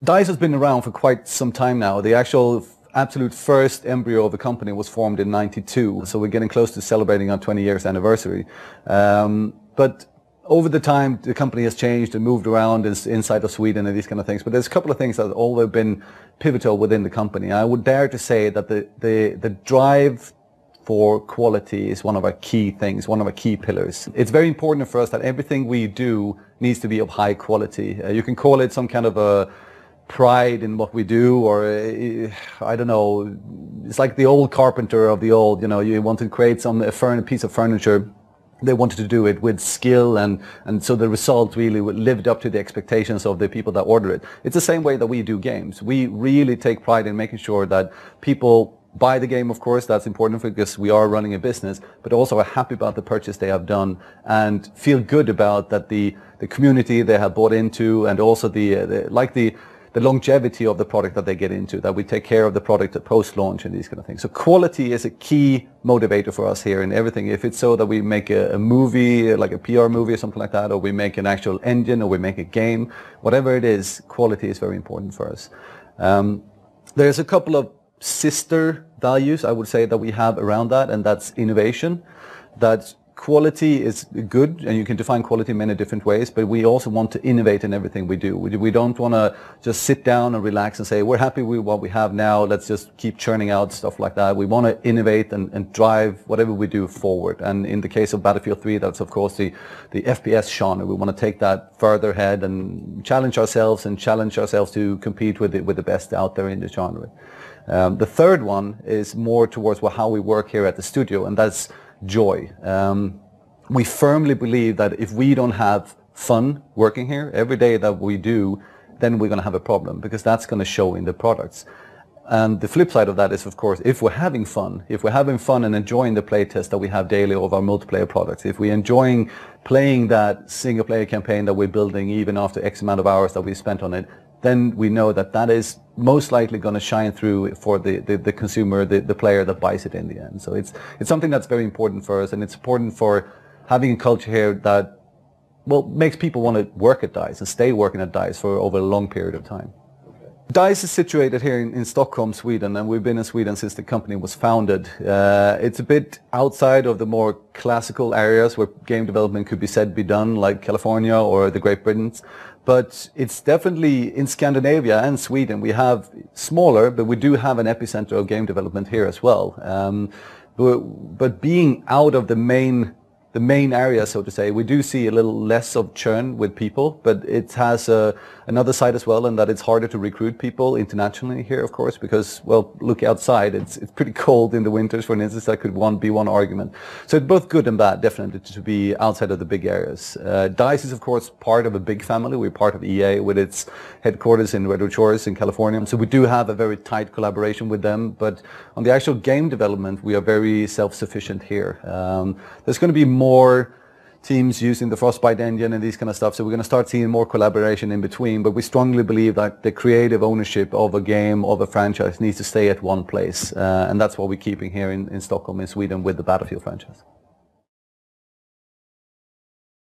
DICE has been around for quite some time now. The actual absolute first embryo of the company was formed in '92, so we're getting close to celebrating our 20 years anniversary. But over the time, the company has changed and moved around inside of Sweden and these kind of things. But there's a couple of things that have always been pivotal within the company. I would dare to say that the drive for quality is one of our key things, one of our key pillars. It's very important for us that everything we do needs to be of high quality. You can call it some kind of a pride in what we do, or I don't know, it's like the old carpenter of the old, you know, you want to create a piece of furniture. They wanted to do it with skill, and so the result really lived up to the expectations of the people that order it. It's the same way that we do games. We really take pride in making sure that people buy the game, of course, that's important because we are running a business, but also are happy about the purchase they have done and feel good about that the community they have bought into, and also the longevity of the product that they get into, that we take care of the product at post-launch and these kind of things. So quality is a key motivator for us here in everything. If it's so that we make a movie, like a PR movie or something like that, or we make an actual engine, or we make a game, whatever it is, quality is very important for us. There's a couple of sister values, I would say, that we have around that, and that's innovation. That quality is good, and you can define quality in many different ways, but we also want to innovate in everything we do. We don't want to just sit down and relax and say, we're happy with what we have now, let's just keep churning out stuff like that. We want to innovate and drive whatever we do forward. And in the case of Battlefield 3, that's of course the FPS genre. We want to take that further ahead and challenge ourselves to compete with the best out there in the genre. The third one is more towards how we work here at the studio, and that's joy. We firmly believe that if we don't have fun working here every day that we do, then we're going to have a problem, because that's going to show in the products. And the flip side of that is, of course, if we're having fun and enjoying the playtest that we have daily of our multiplayer products, if we're enjoying playing that single player campaign that we're building even after X amount of hours that we spent on it, then we know that that is most likely going to shine through for the consumer, the player that buys it in the end. So it's something that's very important for us, and it's important for having a culture here that, well, makes people want to work at DICE and stay working at DICE for over a long period of time. Okay. DICE is situated here in Stockholm, Sweden, and we've been in Sweden since the company was founded. It's a bit outside of the more classical areas where game development could be done, like California or the Great Britain. But it's definitely in Scandinavia and Sweden. We have smaller, but we do have an epicenter of game development here as well. But being out of the main area, so to say, we do see a little less of churn with people, but it has another side as well, and that it's harder to recruit people internationally here, of course, because, well, look outside, it's pretty cold in the winters, for instance. That could be one argument. So it's both good and bad, definitely, to be outside of the big areas. DICE is, of course, part of a big family. We're part of EA with its headquarters in Redwood Shores in California. So we do have a very tight collaboration with them, but on the actual game development, we are very self-sufficient here. There's going to be more teams using the Frostbite engine and these kind of stuff, so we're going to start seeing more collaboration in between, but we strongly believe that the creative ownership of a game, of a franchise, needs to stay at one place, and that's what we're keeping here in Stockholm, in Sweden, with the Battlefield franchise.